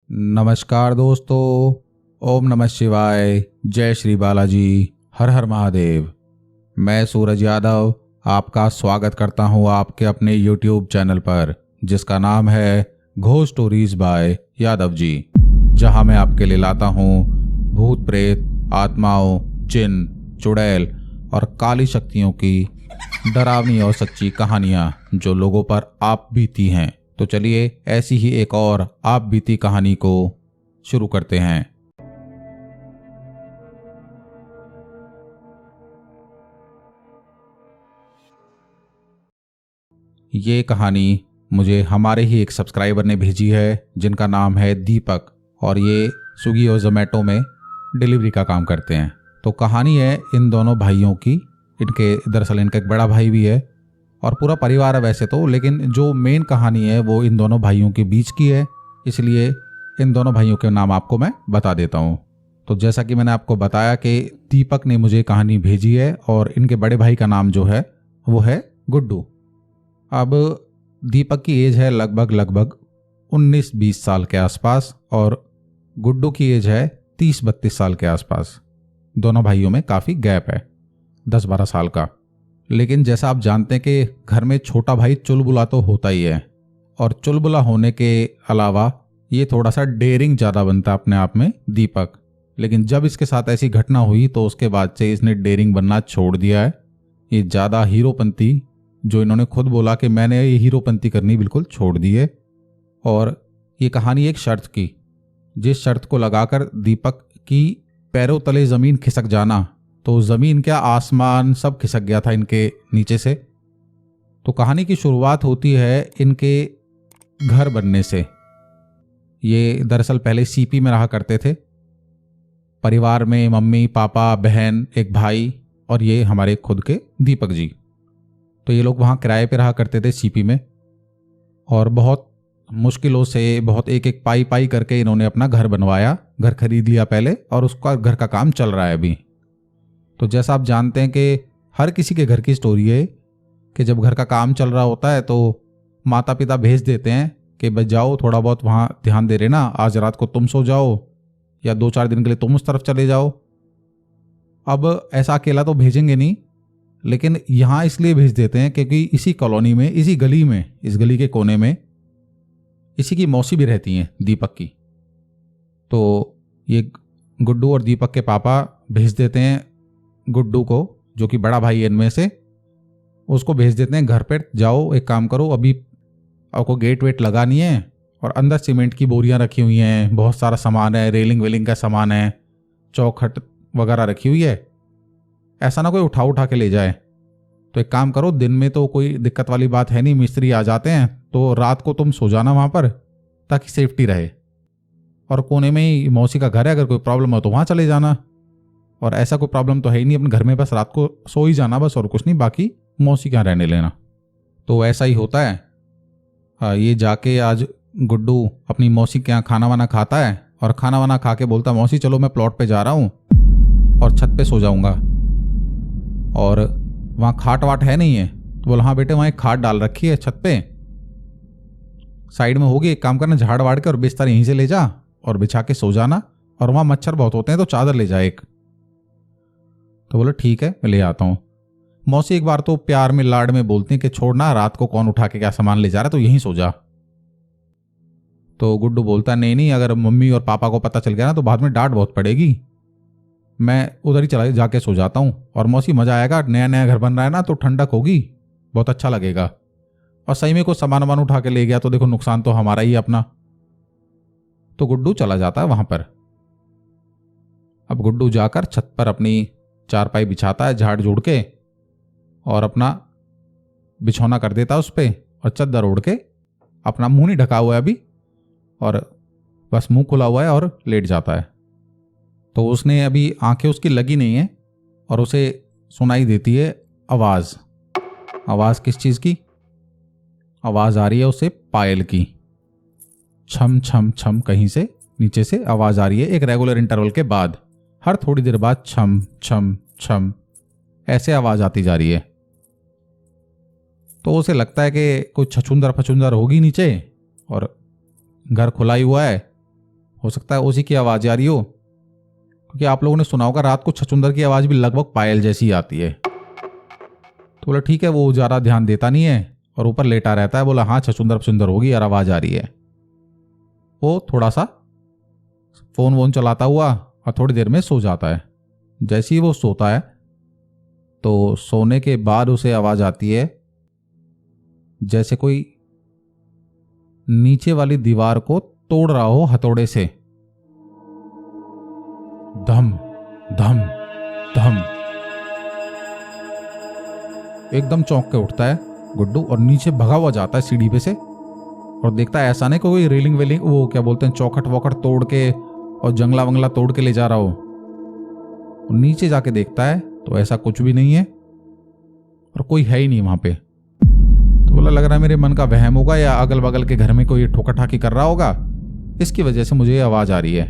नमस्कार दोस्तों। ओम नमः शिवाय। जय श्री बालाजी। हर हर महादेव। मैं सूरज यादव आपका स्वागत करता हूं आपके अपने YouTube चैनल पर, जिसका नाम है ghost stories bye Yadav ji, जहां मैं आपके लिए लाता हूं भूत प्रेत, आत्माओं, जिन, चुड़ैल और काली शक्तियों की डरावनी और सच्ची कहानियां जो लोगों पर आप बीती हैं। तो चलिए ऐसी ही एक और आप बीती कहानी को शुरू करते हैं। ये कहानी मुझे हमारे ही एक सब्सक्राइबर ने भेजी है, जिनका नाम है दीपक, और ये स्विगी और जोमेटो में डिलीवरी का काम करते हैं। तो कहानी है इन दोनों भाइयों की। दरअसल इनका एक बड़ा भाई भी है और पूरा परिवार है वैसे तो, लेकिन जो मेन कहानी है वो इन दोनों भाइयों के बीच की है, इसलिए इन दोनों भाइयों के नाम आपको मैं बता देता हूँ। तो जैसा कि मैंने आपको बताया कि दीपक ने मुझे कहानी भेजी है और इनके बड़े भाई का नाम जो है वो है गुड्डू। अब दीपक की एज है लगभग 19-20 साल के आसपास और गुड्डू की एज है 30-32 साल के आसपास। दोनों भाइयों में काफ़ी गैप है, 10-12 साल का। लेकिन जैसा आप जानते हैं कि घर में छोटा भाई चुलबुला तो होता ही है, और चुलबुला होने के अलावा ये थोड़ा सा डेयरिंग ज़्यादा बनता है अपने आप में दीपक। लेकिन जब इसके साथ ऐसी घटना हुई तो उसके बाद से इसने डेयरिंग बनना छोड़ दिया है। ये ज़्यादा हीरोपंती, जो इन्होंने खुद बोला कि मैंने ये हीरोपंती करनी बिल्कुल छोड़ दी है। और ये कहानी एक शर्त की, जिस शर्त को लगाकर दीपक की पैरों तले ज़मीन खिसक जाना, तो ज़मीन क्या आसमान सब खिसक गया था इनके नीचे से। तो कहानी की शुरुआत होती है इनके घर बनने से। ये दरअसल पहले सीपी में रहा करते थे। परिवार में मम्मी, पापा, बहन, एक भाई और ये हमारे खुद के दीपक जी। तो ये लोग वहाँ किराए पे रहा करते थे सीपी में, और बहुत मुश्किलों से, बहुत एक एक पाई पाई करके इन्होंने अपना घर बनवाया। घर खरीद लिया पहले और उसका घर का काम चल रहा है अभी। तो जैसा आप जानते हैं कि हर किसी के घर की स्टोरी है कि जब घर का काम चल रहा होता है तो माता पिता भेज देते हैं कि भाई जाओ, थोड़ा बहुत वहाँ ध्यान दे रहे ना, आज रात को तुम सो जाओ या 2-4 दिन के लिए तुम उस तरफ चले जाओ। अब ऐसा अकेला तो भेजेंगे नहीं, लेकिन यहाँ इसलिए भेज देते हैं क्योंकि इसी कॉलोनी में, इसी गली में, इस गली के कोने में इसी की मौसी भी रहती हैं, दीपक की। तो ये गुड्डू और दीपक के पापा भेज देते हैं गुड्डू को, जो कि बड़ा भाई है इनमें से, उसको भेज देते हैं घर पे, जाओ एक काम करो, अभी आपको गेट वेट लगानी है और अंदर सीमेंट की बोरियां रखी हुई हैं, बहुत सारा सामान है, रेलिंग वेलिंग का सामान है, चौखट वगैरह रखी हुई है, ऐसा ना कोई उठा के ले जाए। तो एक काम करो, दिन में तो कोई दिक्कत वाली बात है नहीं, मिस्त्री आ जाते हैं, तो रात को तुम सो जाना वहाँ पर ताकि सेफ्टी रहे। और कोने में ही मौसी का घर है, अगर कोई प्रॉब्लम हो तो वहाँ चले जाना। और ऐसा कोई प्रॉब्लम तो है ही नहीं, अपने घर में बस रात को सो ही जाना बस, और कुछ नहीं, बाकी मौसी क्या रहने लेना। तो ऐसा ही होता है। ये जाके आज गुड्डू अपनी मौसी के यहाँ खाना वाना खाता है और खाना वाना खा के बोलता, मौसी चलो मैं प्लॉट पे जा रहा हूँ और छत पे सो जाऊँगा। और वहाँ खाट वाट है नहीं है, तो बोला हाँ बेटे वहाँ एक खाट डाल रखी है छत पे, साइड में होगी, एक काम करना झाड़ वाड़ के और बिस्तर यहीं से ले जा और बिछा के सो जाना, और वहाँ मच्छर बहुत होते हैं तो चादर ले जा एक। तो बोले ठीक है मैं ले आता हूँ। मौसी एक बार तो प्यार में लाड में बोलती हैं कि छोड़ना, रात को कौन उठा के क्या सामान ले जा रहा है, तो यहीं सो जा। तो गुड्डू बोलता नहीं नहीं, अगर मम्मी और पापा को पता चल गया ना तो बाद में डांट बहुत पड़ेगी, मैं उधर ही चला जाके सो जाता हूँ। और मौसी मज़ा आएगा, नया नया घर बन रहा है ना तो ठंडक होगी, बहुत अच्छा लगेगा। और सही में कुछ सामान वामान उठा के ले गया तो देखो नुकसान तो हमारा ही अपना। तो गुड्डू चला जाता है वहाँ पर। अब गुड्डू जाकर छत पर अपनी चारपाई बिछाता है झाड़ जोड़ के, और अपना बिछौना कर देता है उस पर, और चद्दर ओढ़ के, अपना मुंह नहीं ढका हुआ है अभी, और बस मुंह खुला हुआ है और लेट जाता है। तो उसने अभी आंखें उसकी लगी नहीं है और उसे सुनाई देती है आवाज़। आवाज़ किस चीज़ की? आवाज़ आ रही है उसे पायल की। छम छम छम कहीं से नीचे से आवाज़ आ रही है, एक रेगुलर इंटरवल के बाद, हर थोड़ी देर बाद छम छम छम ऐसे आवाज़ आती जा रही है। तो उसे लगता है कि कुछ छछूंदर फछूंदर होगी नीचे, और घर खुला ही हुआ है, हो सकता है उसी की आवाज़ आ रही हो, क्योंकि आप लोगों ने सुना होगा रात को छछूंदर की आवाज़ भी लगभग पायल जैसी ही आती है। तो बोला ठीक है, वो ज़्यादा ध्यान देता नहीं है और ऊपर लेटा रहता है। बोला हाँ छछूंदर सुंदर होगी यार, आवाज़ आ रही है। वो थोड़ा सा फ़ोन वोन चलाता हुआ और थोड़ी देर में सो जाता है। जैसे ही वो सोता है तो सोने के बाद उसे आवाज़ आती है जैसे कोई नीचे वाली दीवार को तोड़ रहा हो हथौड़े से। धम धम धम। एकदम चौंक के उठता है गुड्डू और नीचे भगा हुआ जाता है सीढ़ी पे से और देखता है ऐसा नहीं कोई रेलिंग वेलिंग, वो क्या बोलते हैं, चौखट वौखट तोड़ के और जंगला वंगला तोड़ के ले जा रहा हो। और नीचे जाके देखता है तो ऐसा कुछ भी नहीं है और कोई है ही नहीं वहां पे। तो बोला लग रहा है मेरे मन का वहम होगा या अगल बगल के घर में कोई ठोका ठाकी कर रहा होगा, इसकी वजह से मुझे ये आवाज़ आ रही है।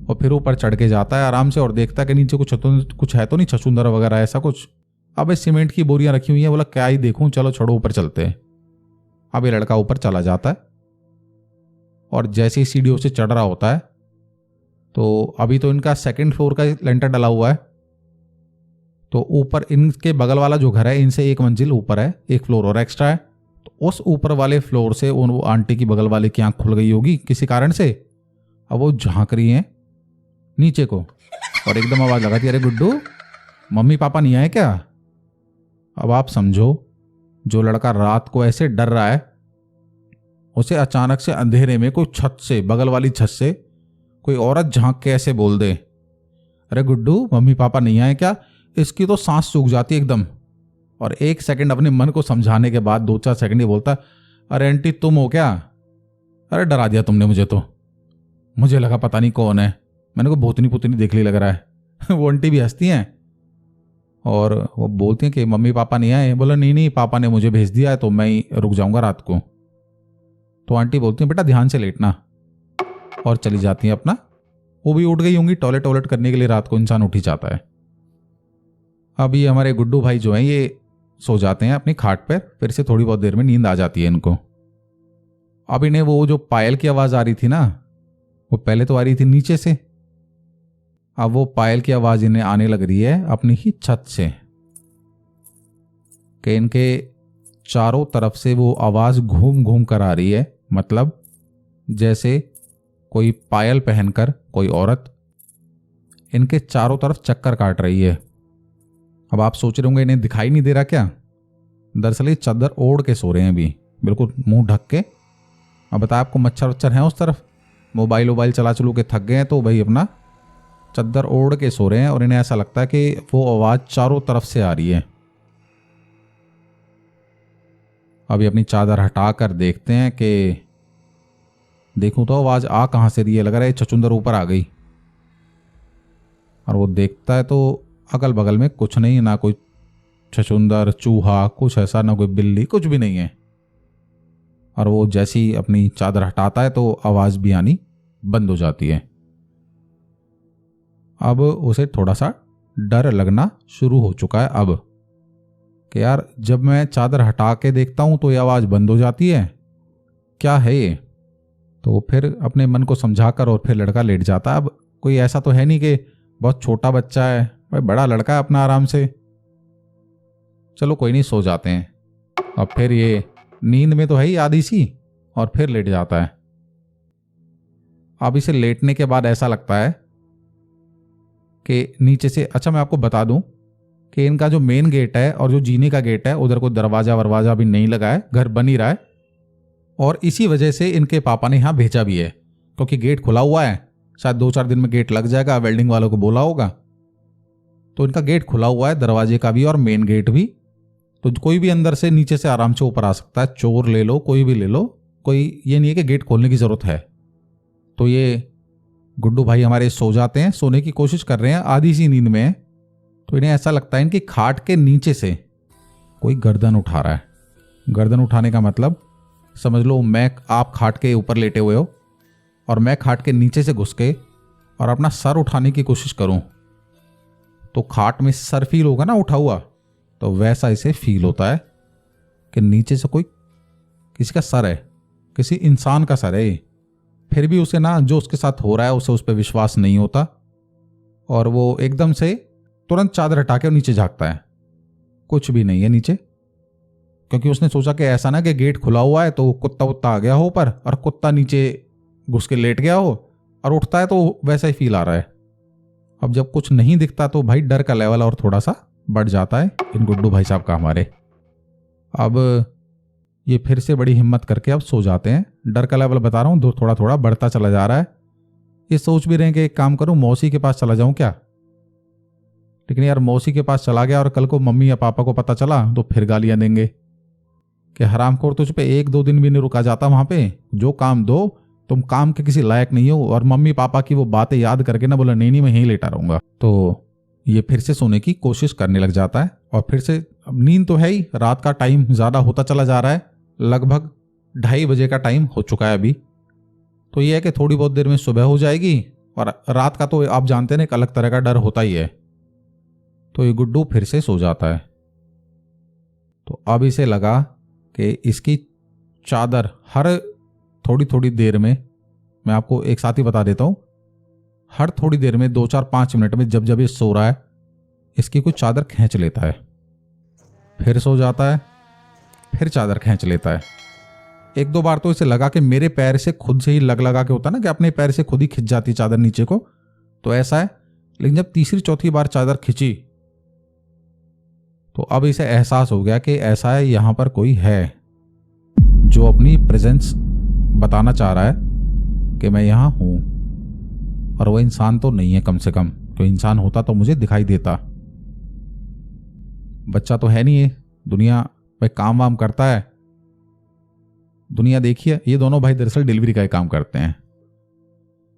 और फिर ऊपर चढ़ के जाता है आराम से और देखता है कि नीचे कुछ है तो नहीं, छछूंदर वगैरह ऐसा कुछ। अब इस सीमेंट की बोरियां रखी हुई हैं। बोला क्या ही देखूं, चलो छोड़ो ऊपर चलते हैं। अब ये लड़का ऊपर चला जाता है और जैसे ही सीढ़ियों से चढ़ रहा होता है तो अभी तो इनका 2nd फ्लोर का लेंटर डला हुआ है, तो ऊपर इनके बगल वाला जो घर है इनसे 1 मंजिल ऊपर है, 1 फ्लोर और एक्स्ट्रा है। तो उस ऊपर वाले फ्लोर से वो आंटी की बगल वाले की आंख खुल गई होगी किसी कारण से। अब वो झांक रही हैं नीचे को और एकदम आवाज़ लगाती है, अरे गुड्डू मम्मी पापा नहीं आए क्या? अब आप समझो जो लड़का रात को ऐसे डर रहा है उसे अचानक से अंधेरे में कोई छत से, बगल वाली छत से कोई औरत झांक के ऐसे बोल दे, अरे गुड्डू मम्मी पापा नहीं आए क्या? इसकी तो सांस सूख जाती है एकदम। और 1 सेकंड अपने मन को समझाने के बाद 2-4 सेकंड ही बोलता, अरे आंटी तुम हो क्या? अरे डरा दिया तुमने मुझे, तो मुझे लगा पता नहीं कौन है, मैंने को भूतनी पुतनी देख ली लग रहा है। वो आंटी भी हंसती हैं और वो बोलती हैं कि मम्मी पापा नहीं आए। बोला नहीं नहीं पापा ने मुझे भेज दिया है तो मैं ही रुक जाऊंगा रात को। तो आंटी बोलती हैं बेटा ध्यान से लेटना, और चली जाती हैं अपना। वो भी उठ गई होंगी, टॉयलेट करने के लिए रात को इंसान उठ ही जाता है। अब ये हमारे गुड्डू भाई जो हैं ये सो जाते हैं अपनी खाट पर, फिर से थोड़ी बहुत देर में नींद आ जाती है इनको। अब इन्हें वो जो पायल की आवाज़ आ रही थी ना, वो पहले तो आ रही थी नीचे से, अब वो पायल की आवाज़ इन्हें आने लग रही है अपनी ही छत से, कि इनके चारों तरफ से वो आवाज़ घूम घूम कर आ रही है। मतलब जैसे कोई पायल पहनकर कोई औरत इनके चारों तरफ चक्कर काट रही है। अब आप सोच रहे होंगे इन्हें दिखाई नहीं दे रहा क्या? दरअसल ये चादर ओढ़ के सो रहे हैं अभी, बिल्कुल मुंह ढक के। अब बताया आपको मच्छर वच्छर हैं उस तरफ, मोबाइल चला चलू के थक गए हैं तो भाई अपना चादर ओढ़ के सो रहे हैं और इन्हें ऐसा लगता है कि वो आवाज़ चारों तरफ से आ रही है। अभी अपनी चादर हटा कर देखते हैं कि देखूं तो आवाज़ आ कहाँ से रही है। लग रहा है छछूंदर ऊपर आ गई। और वो देखता है तो अगल बगल में कुछ नहीं, ना कोई छछूंदर चूहा कुछ ऐसा, ना कोई बिल्ली, कुछ भी नहीं है। और वो जैसी अपनी चादर हटाता है तो आवाज़ भी आनी बंद हो जाती है। अब उसे थोड़ा सा डर लगना शुरू हो चुका है अब, कि यार जब मैं चादर हटा के देखता हूं तो ये आवाज़ बंद हो जाती है, क्या है ये? तो फिर अपने मन को समझाकर और फिर लड़का लेट जाता है। अब कोई ऐसा तो है नहीं कि बहुत छोटा बच्चा है, भाई बड़ा लड़का है अपना, आराम से चलो कोई नहीं सो जाते हैं। अब फिर ये नींद में तो है ही आधी सी, और फिर लेट जाता है। अब इसे लेटने के बाद ऐसा लगता है कि नीचे से, अच्छा मैं आपको बता दूं कि इनका जो मेन गेट है और जो जीने का गेट है उधर कोई दरवाजा वरवाजा भी नहीं लगा है, घर बन ही रहा है। और इसी वजह से इनके पापा ने यहाँ भेजा भी है, क्योंकि गेट खुला हुआ है, शायद 2-4 दिन में गेट लग जाएगा, वेल्डिंग वालों को बोला होगा। तो इनका गेट खुला हुआ है, दरवाजे का भी और मेन गेट भी, तो कोई भी अंदर से नीचे से आराम से ऊपर आ सकता है। चोर ले लो, कोई भी ले लो, कोई ये नहीं है कि गेट खोलने की ज़रूरत है। तो ये गुड्डू भाई हमारे सो जाते हैं, सोने की कोशिश कर रहे हैं, आधी सी नींद में। तो इन्हें ऐसा लगता है इनकी खाट के नीचे से कोई गर्दन उठा रहा है। गर्दन उठाने का मतलब समझ लो आप खाट के ऊपर लेटे हुए हो और मैं खाट के नीचे से घुस के और अपना सर उठाने की कोशिश करूं, तो खाट में सर फील होगा ना उठा हुआ, तो वैसा इसे फील होता है कि नीचे से कोई, किसी का सर है, किसी इंसान का सर है। फिर भी उसे ना जो उसके साथ हो रहा है उसे उस पर विश्वास नहीं होता और वो एकदम से तुरंत चादर हटा के नीचे झांकता है। कुछ भी नहीं है नीचे, क्योंकि उसने सोचा कि ऐसा ना कि गेट खुला हुआ है तो कुत्ता उत्ता आ गया हो ऊपर और कुत्ता नीचे घुस के लेट गया हो, और उठता है तो वैसा ही फील आ रहा है। अब जब कुछ नहीं दिखता तो भाई डर का लेवल और थोड़ा सा बढ़ जाता है इन गुड्डू भाई साहब का हमारे। अब ये फिर से बड़ी हिम्मत करके अब सो जाते हैं। डर का लेवल बता रहा हूँ थोड़ा थोड़ा बढ़ता चला जा रहा है। ये सोच भी रहे हैं कि एक काम करूँ मौसी के पास चला जाऊँ क्या, लेकिन यार मौसी के पास चला गया और कल को मम्मी या पापा को पता चला तो फिर गालियां देंगे कि हरामखोर तुझ पे 1-2 दिन भी नहीं रुका जाता वहां पे, जो काम दो तुम काम के किसी लायक नहीं हो। और मम्मी पापा की वो बातें याद करके ना बोला नहीं मैं यहीं लेटा रहूंगा। तो ये फिर से सोने की कोशिश करने लग जाता है और फिर से अब नींद तो है ही, रात का टाइम ज़्यादा होता चला जा रहा है, लगभग 2:30 बजे का टाइम हो चुका है अभी। तो ये है कि थोड़ी बहुत देर में सुबह हो जाएगी और रात का तो आप जानते हैं एक अलग तरह का डर होता ही है। तो ये गुड्डू फिर से सो जाता है। तो अब इसे लगा कि इसकी चादर हर थोड़ी थोड़ी देर में, मैं आपको एक साथ ही बता देता हूँ, हर थोड़ी देर में 2-4-5 मिनट में जब जब ये सो रहा है इसकी कोई चादर खींच लेता है, फिर सो जाता है, फिर चादर खींच लेता है। 1-2 बार तो इसे लगा कि मेरे पैर से खुद से ही लगा के होता ना कि अपने पैर से खुद ही खिंच जाती चादर नीचे को, तो ऐसा है। लेकिन जब तीसरी चौथी बार चादर खिंची तो अब इसे एहसास हो गया कि ऐसा है यहां पर कोई है जो अपनी प्रेजेंस बताना चाह रहा है कि मैं यहां हूं, और वो इंसान तो नहीं है कम से कम, कोई इंसान होता तो मुझे दिखाई देता। बच्चा तो है नहीं है, दुनिया भाई काम वाम करता है। दुनिया देखिए, ये दोनों भाई दरअसल डिलीवरी का ही काम करते हैं।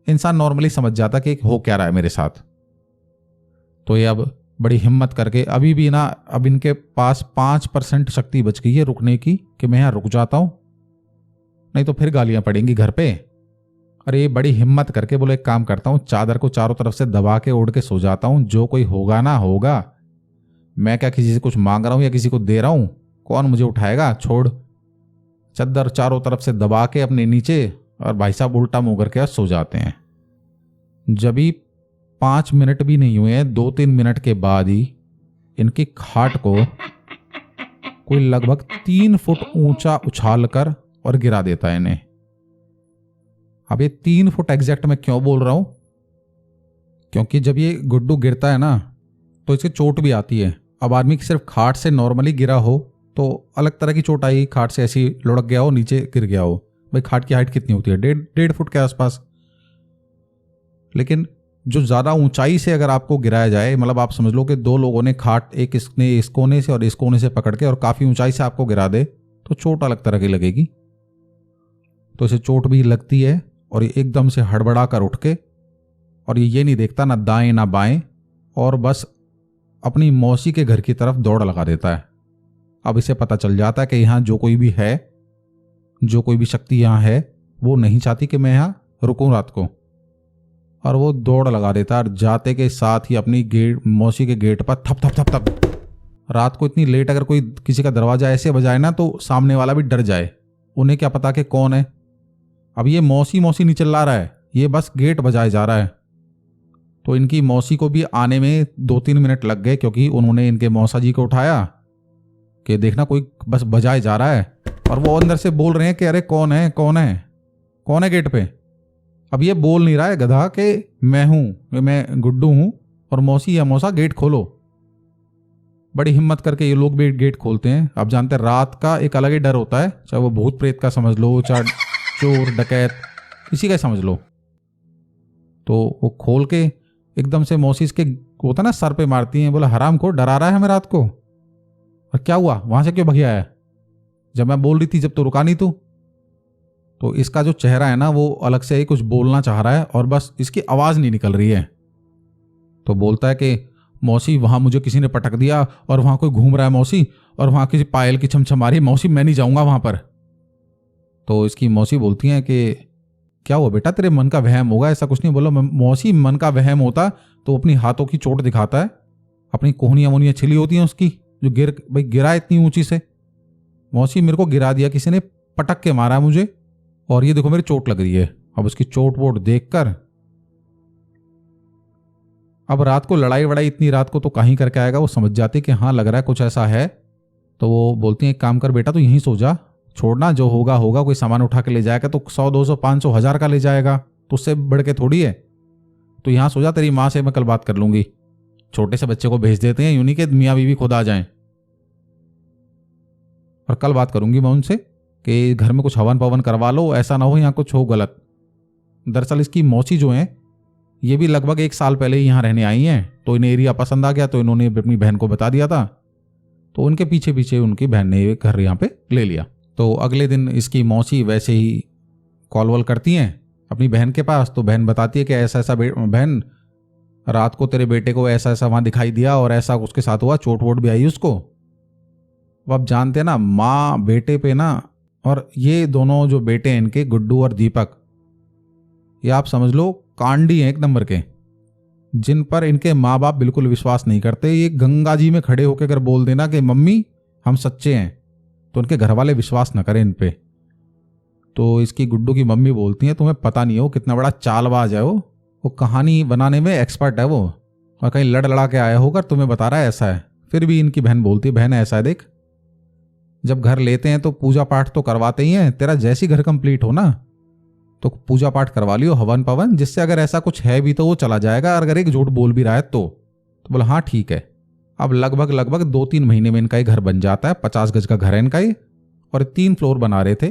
इंसान नॉर्मली समझ जाता कि हो क्या रहा है मेरे साथ। तो ये अब बड़ी हिम्मत करके अभी भी ना, अब इनके पास 5% शक्ति बच गई है रुकने की कि मैं यहां रुक जाता हूं, नहीं तो फिर गालियां पड़ेंगी घर पे। अरे ये बड़ी हिम्मत करके बोले एक काम करता हूं, चादर को चारों तरफ से दबा के ओढ़ के सो जाता हूं, जो कोई होगा ना होगा। मैं क्या किसी से कुछ मांग रहा हूं या किसी को दे रहा हूं, कौन मुझे उठाएगा, छोड़। चादर चारों तरफ से दबा के अपने नीचे, और भाई साहब उल्टा मुंह करके सो जाते हैं। जब भी 5 मिनट भी नहीं हुए हैं, 2-3 मिनट के बाद ही इनकी खाट को कोई लगभग 3 फुट ऊंचा उछाल कर और गिरा देता है इन्हें। अब ये 3 फुट एग्जैक्ट मैं क्यों बोल रहा हूं, क्योंकि जब ये गुड्डू गिरता है ना तो इसे चोट भी आती है। अब आदमी सिर्फ खाट से नॉर्मली गिरा हो तो अलग तरह की चोट आई, खाट से ऐसी लुढ़क गया हो, नीचे गिर गया हो। भाई खाट की हाइट कितनी होती है, 1.5 फुट के आसपास। लेकिन जो ज़्यादा ऊंचाई से अगर आपको गिराया जाए, मतलब आप समझ लो कि 2 लोगों ने खाट, एक इसने इस कोने से और इस कोने से पकड़ के और काफ़ी ऊंचाई से आपको गिरा दे तो चोट अलग तरह की लगेगी। तो इसे चोट भी लगती है और ये एकदम से हड़बड़ा कर उठ के, और ये नहीं देखता ना दाएं ना बाएं, और बस अपनी मौसी के घर की तरफ दौड़ लगा देता है। अब इसे पता चल जाता है कि यहाँ जो कोई भी है, जो कोई भी शक्ति यहाँ है, वो नहीं चाहती कि मैं यहाँ रुकूं रात को, और वो दौड़ लगा देता है। और जाते के साथ ही अपनी गेट, मौसी के गेट पर थप थप थप थप। रात को इतनी लेट अगर कोई किसी का दरवाजा ऐसे बजाए ना तो सामने वाला भी डर जाए, उन्हें क्या पता कि कौन है। अब ये मौसी मौसी नहीं चिल्ला रहा है, ये बस गेट बजाए जा रहा है। तो इनकी मौसी को भी आने में 2-3 मिनट लग गए, क्योंकि उन्होंने इनके मौसा जी को उठाया कि देखना कोई बस बजाए जा रहा है, और वो अंदर से बोल रहे हैं कि अरे कौन है कौन है कौन है गेट पे। अब ये बोल नहीं रहा है गधा कि मैं हूं, मैं गुड्डू हूं और मौसी या मौसा गेट खोलो। बड़ी हिम्मत करके ये लोग भी गेट खोलते हैं। आप जानते हैं रात का एक अलग ही डर होता है, चाहे वो भूत प्रेत का समझ लो, चाहे चोर डकैत किसी का समझ लो। तो वो खोल के एकदम से मौसी इसके होता ना सर पे मारती हैं, बोला हराम को डरा रहा है हमें रात को, और क्या हुआ वहां से क्यों भग आया, जब मैं बोल रही थी जब तो रुका नहीं तू। तो इसका जो चेहरा है ना वो अलग से ही कुछ बोलना चाह रहा है और बस इसकी आवाज नहीं निकल रही है। तो बोलता है कि मौसी वहां मुझे किसी ने पटक दिया और वहां कोई घूम रहा है मौसी, और वहां किसी पायल की छमछम आ रही है मौसी, मैं नहीं जाऊंगा वहां पर। तो इसकी मौसी बोलती हैं कि क्या हुआ बेटा, तेरे मन का वहम होगा, ऐसा कुछ नहीं। बोलो मौसी मन का वहम होता तो अपनी हाथों की चोट दिखाता है, अपनी कोहनियां वोहनियां छिली होती हैं उसकी, जो गिरा इतनी ऊंची से। मौसी मेरे को गिरा दिया किसी ने, पटक के मारा मुझे, और ये देखो मेरी चोट लग रही है। अब उसकी चोट वोट देखकर, अब रात को लड़ाई वड़ाई इतनी रात को तो कहीं करके आएगा, वो समझ जाती कि हाँ लग रहा है कुछ ऐसा है। तो वो बोलती है एक काम कर बेटा, तो यहीं सो जा, छोड़ना जो होगा होगा, कोई सामान उठा के ले जाएगा तो 100 200 500 1000 का ले जाएगा, तो उससे बढ़ के थोड़ी है। तो यहाँ सो जा, तेरी माँ से मैं कल बात कर लूंगी। छोटे से बच्चे को भेज देते हैं, यूं नहीं कि मियाँ बीवी खुद आ जाएं। और कल बात करूंगी मैं उनसे कि घर में कुछ हवन पवन करवा लो, ऐसा ना हो यहाँ कुछ हो गलत। दरअसल इसकी मौसी जो है ये भी लगभग 1 साल पहले ही यहाँ रहने आई हैं, तो इन्हें एरिया पसंद आ गया, तो इन्होंने अपनी बहन को बता दिया था। तो उनके पीछे पीछे उनकी बहन ने घर यहाँ पे ले लिया। तो अगले दिन इसकी मौसी वैसे ही कॉल वॉल करती हैं अपनी बहन के पास। तो बहन बताती है कि ऐसा ऐसा बहन रात को तेरे बेटे को ऐसा ऐसा वहाँ दिखाई दिया और ऐसा उसके साथ हुआ, चोट वोट भी आई उसको। अब आप जानते हैं ना माँ बेटे पे ना, और ये दोनों जो बेटे हैं इनके, गुड्डू और दीपक, ये आप समझ लो कांडी हैं एक नंबर के, जिन पर इनके माँ बाप बिल्कुल विश्वास नहीं करते। ये गंगा जी में खड़े होकर अगर बोल देना कि मम्मी हम सच्चे हैं, तो उनके घर वाले विश्वास न करें इन पे। तो इसकी गुड्डू की मम्मी बोलती हैं तुम्हें पता नहीं हो कितना बड़ा चालबाज है वो कहानी बनाने में एक्सपर्ट है वो, और कहीं लड़ लड़ा के आया होकर तुम्हें बता रहा है ऐसा है। फिर भी इनकी बहन बोलती है बहन ऐसा है देख, जब घर लेते हैं तो पूजा पाठ तो करवाते ही हैं, तेरा जैसी घर कंप्लीट हो ना तो पूजा पाठ करवा लियो हवन पवन, जिससे अगर ऐसा कुछ है भी तो वो चला जाएगा, और अगर एक झूठ बोल भी रहा है तो बोला हाँ ठीक है। अब लगभग 2-3 महीने में इनका ही घर बन जाता है। 50 गज का घर है इनका ही, और 3 फ्लोर बना रहे थे।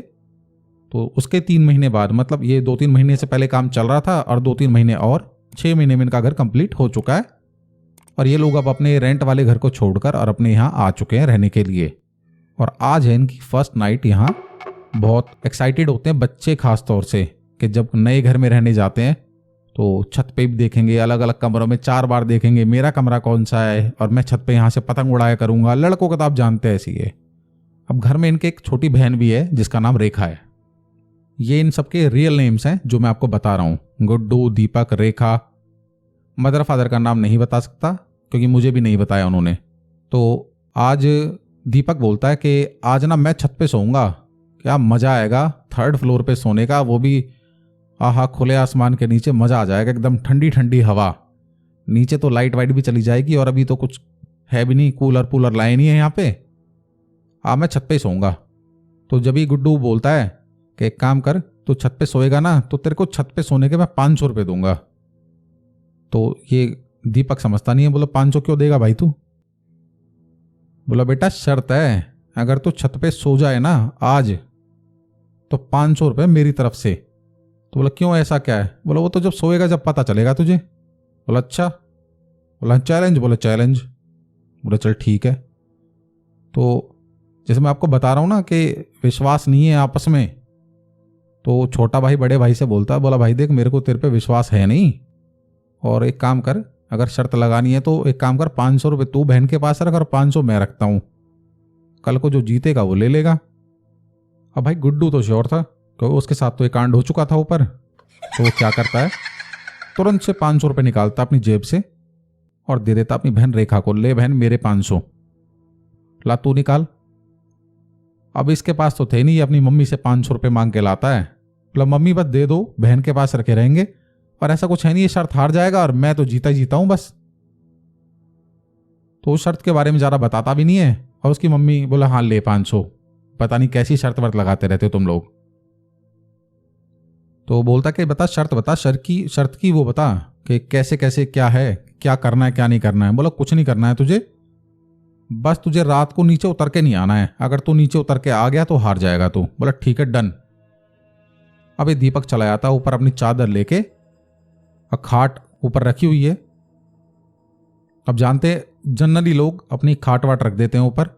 तो उसके 3 महीने बाद, मतलब ये 2-3 महीने से पहले काम चल रहा था, और 2-3 महीने और 6 महीने में इनका घर कंप्लीट हो चुका है। और ये लोग अब अपने रेंट वाले घर को छोड़कर और अपने यहाँ आ चुके हैं रहने के लिए। और आज है इनकी फर्स्ट नाइट यहाँ। बहुत एक्साइटेड होते हैं बच्चे खास तौर से कि जब नए घर में रहने जाते हैं तो छत पे भी देखेंगे, अलग अलग कमरों में 4 बार देखेंगे मेरा कमरा कौन सा है, और मैं छत पे यहाँ से पतंग उड़ाया करूँगा। लड़कों का तो आप जानते हैं ऐसी है। अब घर में इनके एक छोटी बहन भी है जिसका नाम रेखा है। ये इन सबके रियल नेम्स हैं जो मैं आपको बता रहा हूँ, गुड्डू, दीपक, रेखा। मदर फादर का नाम नहीं बता सकता क्योंकि मुझे भी नहीं बताया उन्होंने। तो आज दीपक बोलता है कि आज ना मैं छत पे सोऊंगा, क्या मज़ा आएगा 3rd फ्लोर पे सोने का, वो भी आहा खुले आसमान के नीचे, मज़ा आ जाएगा, एकदम ठंडी ठंडी हवा। नीचे तो लाइट वाइट भी चली जाएगी, और अभी तो कुछ है भी नहीं, कूलर पूलर लाए नहीं है यहाँ पे। मैं छत पे ही सोऊंगा। तो जब ही गुड्डू बोलता है कि एक काम कर, तो छत पे सोएगा ना तो तेरे को छत पे सोने के मैं 500 रुपये दूंगा। तो ये दीपक समझता नहीं है, बोला 500 क्यों देगा भाई तू? बोला बेटा शर्त है, अगर तू छत पे सो जाए ना आज तो 500 रुपये मेरी तरफ से। तो बोला क्यों, ऐसा क्या है? बोला वो तो जब सोएगा जब पता चलेगा तुझे। बोला अच्छा। बोला चैलेंज? बोला चैलेंज। बोला चल ठीक है। तो जैसे मैं आपको बता रहा हूँ ना कि विश्वास नहीं है आपस में, तो छोटा भाई बड़े भाई से बोलता है, बोला भाई देख मेरे को तेरे पे विश्वास है नहीं, और एक काम कर, अगर शर्त लगानी है तो एक काम कर, 500 रुपये तू बहन के पास रख और 500 मैं रखता हूँ, कल को जो जीतेगा वो ले लेगा। अब भाई गुड्डू तो श्योर था क्योंकि उसके साथ तो एक कांड हो चुका था ऊपर। तो वो क्या करता है, तुरंत से 500 रुपये निकालता अपनी जेब से और दे देता अपनी बहन रेखा को, ले बहन मेरे 500, ला तू निकाल। अब इसके पास तो थे नहीं, ये अपनी मम्मी से 500 रुपये मांग के लाता है। बोला मम्मी बस दे दो, बहन के पास रखे रहेंगे, और ऐसा कुछ है नहीं, ये शर्त हार जाएगा और मैं तो जीता ही जीता हूं बस। तो उस शर्त के बारे में ज़्यादा बताता भी नहीं है। और उसकी मम्मी बोला हाँ ले 500, पता नहीं कैसी शर्त वर्त लगाते रहते हो तुम लोग। तो बोलता कि बता शर्त बता, शर्त की वो बता कि कैसे कैसे क्या है, क्या करना है क्या नहीं करना है। बोला कुछ नहीं करना है तुझे, बस तुझे रात को नीचे उतर के नहीं आना है, अगर तू नीचे उतर के आ गया तो हार जाएगा तू। बोला ठीक है डन। अभी दीपक चला जाता ऊपर अपनी चादर लेके, और खाट ऊपर रखी हुई है। अब जानते जनरली लोग अपनी खाट वाट रख देते हैं ऊपर,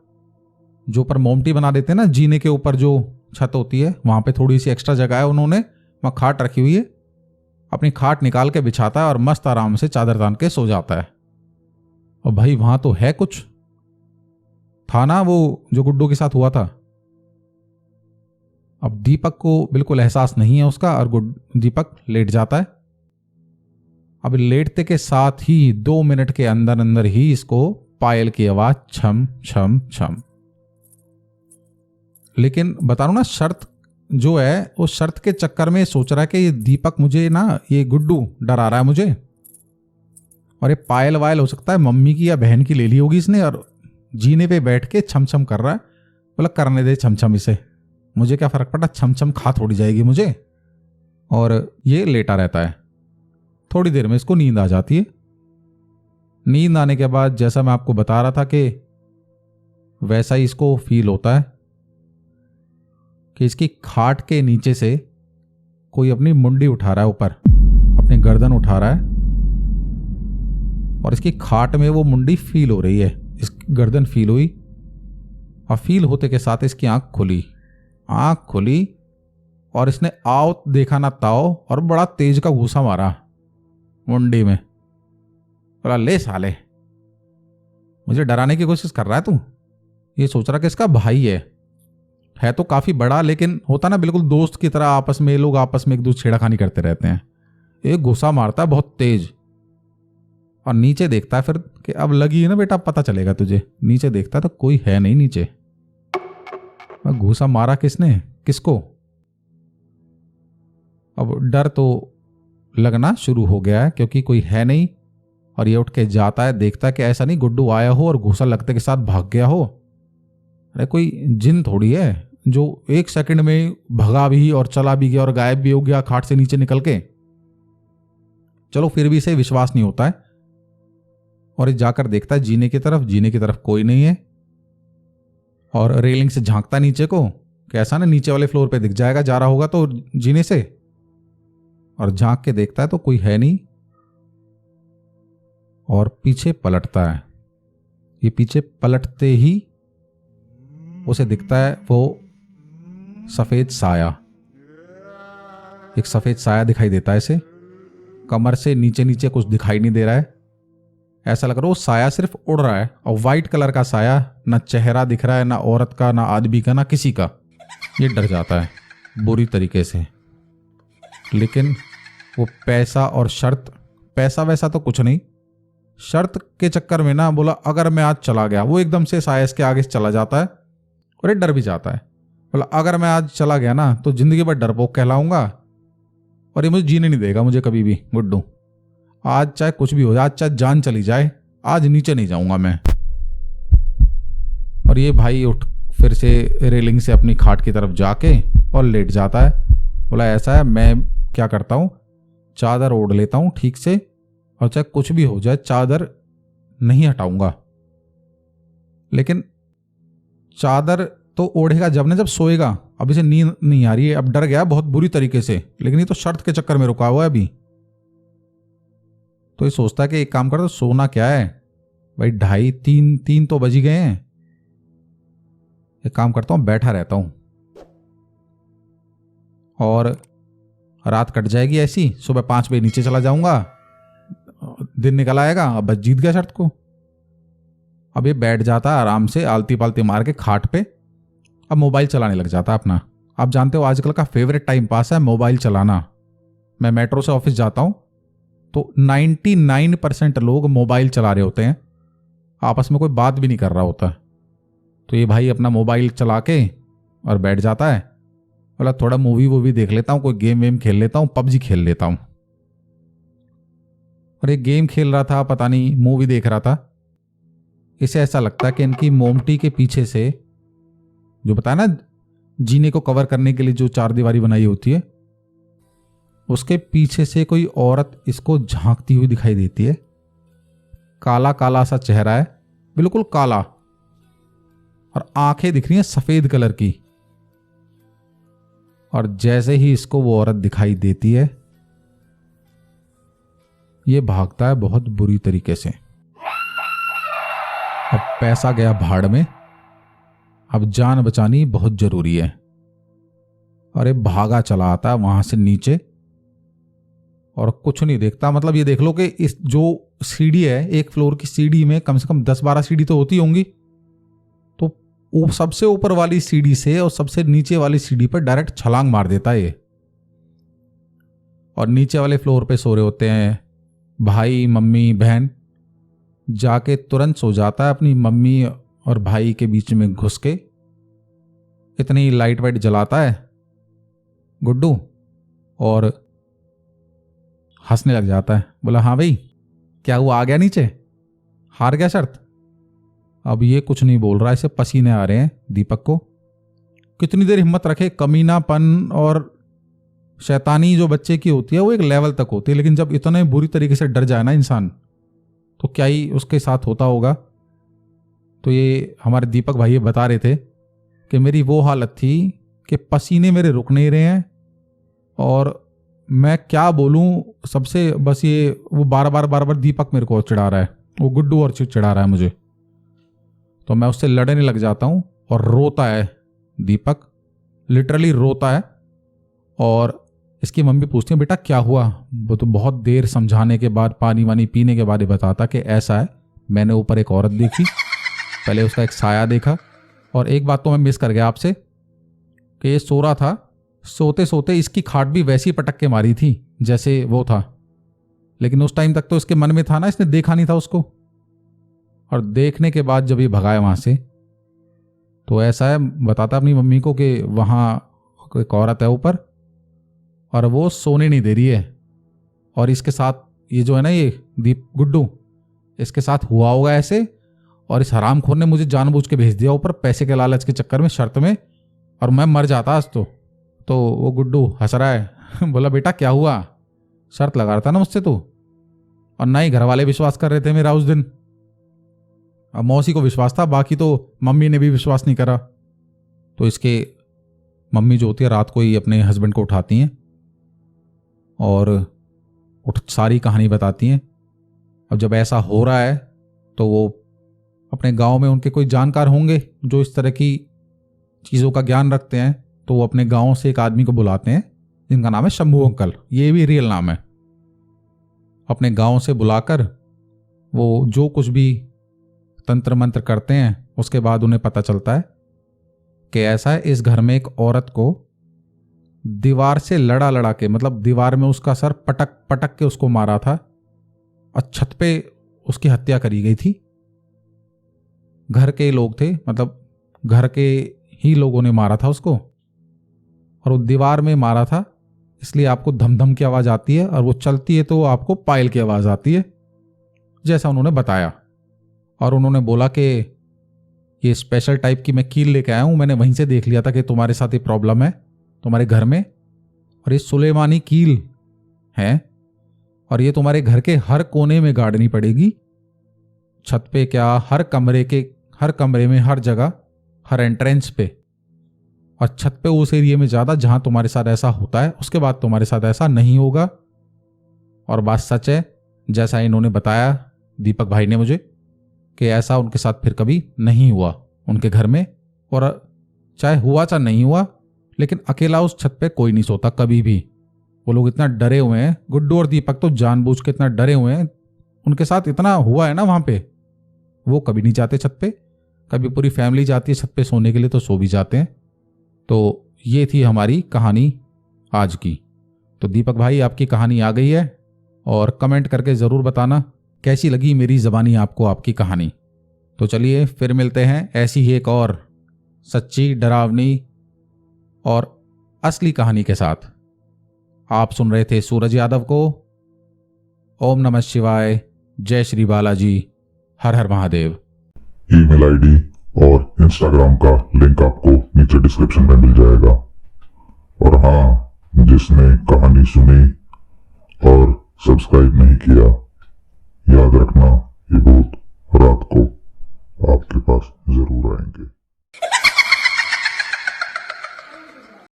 जो ऊपर मोमटी बना देते हैं ना जीने के ऊपर जो छत होती है, वहां पे थोड़ी सी एक्स्ट्रा जगह है, उन्होंने वहां खाट रखी हुई है। अपनी खाट निकाल के बिछाता है और मस्त आराम से चादर तान के सो जाता है। और भाई वहां तो है कुछ था ना वो जो गुड्डू के साथ हुआ था। अब दीपक को बिल्कुल एहसास नहीं है उसका, और दीपक लेट जाता है। अब लेटते के साथ ही 2 मिनट के अंदर अंदर ही इसको पायल की आवाज छम छम छम। लेकिन बता रहा हूं ना, शर्त जो है वो शर्त के चक्कर में सोच रहा है कि ये दीपक मुझे ना, ये गुड्डू डरा रहा है मुझे, और ये पायल वायल हो सकता है मम्मी की या बहन की ले ली होगी इसने, और जीने पे बैठ के छम छम कर रहा है। बोला करने दे छम छम इसे, मुझे क्या फ़र्क पड़ा, छम छम खा थोड़ी जाएगी मुझे। और ये लेटा रहता है। थोड़ी देर में इसको नींद आ जाती है। नींद आने के बाद जैसा मैं आपको बता रहा था कि वैसा ही इसको फील होता है कि इसकी खाट के नीचे से कोई अपनी मुंडी उठा रहा है ऊपर, अपनी गर्दन उठा रहा है, और इसकी खाट में वो मुंडी फील हो रही है। इसकी गर्दन फील हुई, और फील होते के साथ इसकी आंख खुली और इसने आओ देखा ना ताओ, और बड़ा तेज का घूसा मारा मुंडी में। बोला ले साले, मुझे डराने की कोशिश कर रहा है तू। ये सोच रहा कि इसका भाई है तो काफी बड़ा, लेकिन होता ना बिल्कुल दोस्त की तरह, आपस में लोग आपस में एक दूसरे छेड़खानी करते रहते हैं। एक घुसा मारता है बहुत तेज, और नीचे देखता है फिर कि अब लगी है ना बेटा, पता चलेगा तुझे। नीचे देखता है तो कोई है नहीं नीचे। घूसा मारा किसने, किसको? अब डर तो लगना शुरू हो गया है क्योंकि कोई है नहीं, और ये उठ के जाता है, देखता है कि ऐसा नहीं गुड्डू आया हो और घूसा लगते के साथ भाग गया हो। अरे कोई जिन थोड़ी है जो 1 सेकंड में भगा भी और चला भी गया और गायब भी हो गया खाट से नीचे निकल के। चलो फिर भी इसे विश्वास नहीं होता है, और ये जाकर देखता है जीने की तरफ कोई नहीं है, और रेलिंग से झांकता नीचे को, कैसा ना नीचे वाले फ्लोर पे दिख जाएगा जा रहा होगा तो जीने से, और झांक के देखता है तो कोई है नहीं, और पीछे पलटता है। ये पीछे पलटते ही उसे दिखता है वो सफेद साया। एक सफेद साया दिखाई देता है इसे, कमर से नीचे नीचे कुछ दिखाई नहीं दे रहा है। ऐसा लग रहा है वो साया सिर्फ उड़ रहा है, और वाइट कलर का साया, ना चेहरा दिख रहा है, ना औरत का, ना आदमी का, ना किसी का। ये डर जाता है बुरी तरीके से। लेकिन वो पैसा और शर्त, पैसा वैसा तो कुछ नहीं, शर्त के चक्कर में ना बोला अगर मैं आज चला गया, वो एकदम से साया के आगे चला जाता है, और ये डर भी जाता है। बोला अगर मैं आज चला गया ना तो जिंदगी भर डरपोक कहलाऊंगा, और ये मुझे जीने नहीं देगा मुझे कभी भी गुड्डू। आज चाहे कुछ भी हो जाए, आज चाहे जान चली जाए, आज नीचे नहीं जाऊंगा मैं। और ये भाई उठ फिर से रेलिंग से अपनी खाट की तरफ जाके और लेट जाता है। बोला ऐसा है, मैं क्या करता हूँ, चादर ओढ़ लेता हूँ ठीक से, और चाहे कुछ भी हो जाए चादर नहीं हटाऊंगा। लेकिन चादर तो ओढ़ेगा जब सोएगा। अब इसे नींद नहीं आ रही है, अब डर गया बहुत बुरी तरीके से, लेकिन ये तो शर्त के चक्कर में रुका हुआ है अभी। तो ये सोचता है कि एक काम करता, सोना क्या है भाई, 2:30 3 तो बज ही गए हैं। एक काम करता हूं, बैठा रहता हूं और रात कट जाएगी ऐसी, सुबह 5 बजे नीचे चला जाऊंगा, दिन निकल आएगा, अब बस जीत गया शर्त को। अब ये बैठ जाता है आराम से आलती पालती मार के खाट पे, अब मोबाइल चलाने लग जाता है अपना। आप जानते हो आजकल का फेवरेट टाइम पास है मोबाइल चलाना। मैं मेट्रो से ऑफिस जाता हूं तो 99% लोग मोबाइल चला रहे होते हैं, आपस में कोई बात भी नहीं कर रहा होता। तो ये भाई अपना मोबाइल चला के और बैठ जाता है। बोला थोड़ा मूवी देख लेता हूँ, कोई गेम वेम खेल लेता हूँ, पबजी खेल लेता हूँ। और एक गेम खेल रहा था, पता नहीं मूवी देख रहा था। इसे ऐसा लगता है कि इनकी मोमटी के पीछे से, जो बताया ना जीने को कवर करने के लिए जो 4 दीवारी बनाई होती है, उसके पीछे से कोई औरत इसको झांकती हुई दिखाई देती है। काला काला सा चेहरा है, बिल्कुल काला, और आंखें दिख रही हैं सफेद कलर की। और जैसे ही इसको वो औरत दिखाई देती है, ये भागता है बहुत बुरी तरीके से। अब पैसा गया भाड़ में, अब जान बचानी बहुत जरूरी है। और ये भागा चला आता है वहां से नीचे, और कुछ नहीं देखता। मतलब ये देख लो कि इस जो सीढ़ी है, एक फ्लोर की सीढ़ी में कम से कम 10-12 सीढ़ी तो होती होंगी, तो वो सबसे ऊपर वाली सीढ़ी से और सबसे नीचे वाली सीढ़ी पर डायरेक्ट छलांग मार देता है ये। और नीचे वाले फ्लोर पे सो रहे होते हैं भाई मम्मी बहन, जाके तुरंत सो जाता है अपनी मम्मी और भाई के बीच में घुस के। इतनी लाइट वाइट जलाता है गुड्डू, और हंसने लग जाता है। बोला हाँ भाई, क्या हुआ, आ गया नीचे, हार गया शर्त? अब ये कुछ नहीं बोल रहा, इसे पसीने आ रहे हैं दीपक को। कितनी देर हिम्मत रखे, कमीनापन और शैतानी जो बच्चे की होती है वो एक लेवल तक होती है, लेकिन जब इतने बुरी तरीके से डर जाए ना इंसान, तो क्या ही उसके साथ होता होगा। तो ये हमारे दीपक भाई ये बता रहे थे कि मेरी वो हालत थी कि पसीने मेरे रुक नहीं रहे हैं, और मैं क्या बोलूं सबसे, बस ये वो बार बार दीपक मेरे को चिढ़ा रहा है, वो गुड्डू और चिढ़ा रहा है मुझे, तो मैं उससे लड़ने लग जाता हूं। और रोता है दीपक, लिटरली रोता है। और इसकी मम्मी पूछती है बेटा क्या हुआ? वो तो बहुत देर समझाने के बाद, पानी वानी पीने के बाद ये बताता कि ऐसा है, मैंने ऊपर एक औरत देखी, पहले उसका एक साया देखा, और एक बात तो मैं मिस कर गया आपसे कि ये सो रहा था, सोते सोते इसकी खाट भी वैसी पटक के मारी थी जैसे वो था, लेकिन उस टाइम तक तो इसके मन में था ना, इसने देखा नहीं था उसको। और देखने के बाद जब ये भगाया वहां से, तो ऐसा है, बताता अपनी मम्मी को कि वहां एक औरत है ऊपर, और वो सोने नहीं दे रही है, और इसके साथ ये जो है ना, ये गुड्डू, इसके साथ हुआ होगा ऐसे, और इस हरामखोर ने मुझे जानबूझ के भेज दिया ऊपर पैसे के लालच के चक्कर में, शर्त में, और मैं मर जाता आज तो वो गुड्डू हंस रहा है। बोला बेटा क्या हुआ, शर्त लगा रहा था ना मुझसे तू, और ना ही घर वाले विश्वास कर रहे थे मेरा उस दिन। अब मौसी को विश्वास था, बाकी तो मम्मी ने भी विश्वास नहीं करा। तो इसके मम्मी जो होती है रात को ही अपने हस्बैंड को उठाती हैं और सारी कहानी बताती हैं। अब जब ऐसा हो रहा है तो वो अपने गांव में उनके कोई जानकार होंगे जो इस तरह की चीज़ों का ज्ञान रखते हैं, तो वो अपने गांव से एक आदमी को बुलाते हैं जिनका नाम है शंभू अंकल, ये भी रियल नाम है। अपने गांव से बुलाकर वो जो कुछ भी तंत्र मंत्र करते हैं, उसके बाद उन्हें पता चलता है कि ऐसा है, इस घर में एक औरत को दीवार से लड़ा के, मतलब दीवार में उसका सर पटक पटक के उसको मारा था, और छत पे उसकी हत्या करी गई थी। घर के लोग थे, मतलब घर के ही लोगों ने मारा था उसको, और वो दीवार में मारा था, इसलिए आपको धम-धम की आवाज़ आती है, और वो चलती है तो आपको पायल की आवाज़ आती है, जैसा उन्होंने बताया। और उन्होंने बोला कि ये स्पेशल टाइप की मैं कील लेके आया हूँ, मैंने वहीं से देख लिया था कि तुम्हारे साथ ये प्रॉब्लम है तुम्हारे घर में, और ये सुलेमानी कील है, और ये तुम्हारे घर के हर कोने में गाड़नी पड़ेगी, छत पे क्या, हर कमरे में, हर जगह, हर एंट्रेंस पे, और छत पे उस एरिया में ज़्यादा जहां तुम्हारे साथ ऐसा होता है, उसके बाद तुम्हारे साथ ऐसा नहीं होगा। और बात सच है, जैसा इन्होंने बताया दीपक भाई ने मुझे, कि ऐसा उनके साथ फिर कभी नहीं हुआ उनके घर में, और चाहे हुआ चाहे नहीं हुआ, लेकिन अकेला उस छत पे कोई नहीं सोता कभी भी। वो लोग इतना डरे हुए हैं, गुड्डू और दीपक तो जानबूझ के इतना डरे हुए हैं, उनके साथ इतना हुआ है ना वहां पे, वो कभी नहीं जाते छत पे। कभी पूरी फैमिली जाती है छत पे सोने के लिए तो सो भी जाते हैं। तो ये थी हमारी कहानी आज की। तो दीपक भाई आपकी कहानी आ गई है, और कमेंट करके ज़रूर बताना कैसी लगी मेरी ज़बानी आपको आपकी कहानी। तो चलिए फिर मिलते हैं ऐसी ही एक और सच्ची, डरावनी और असली कहानी के साथ। आप सुन रहे थे सूरज यादव को। ओम नमः शिवाय, जय श्री बालाजी, हर हर महादेव। ईमेल आईडी और इंस्टाग्राम का लिंक आपको नीचे डिस्क्रिप्शन में मिल जाएगा। और हाँ, जिसने कहानी सुनी और सब्सक्राइब नहीं किया, याद रखना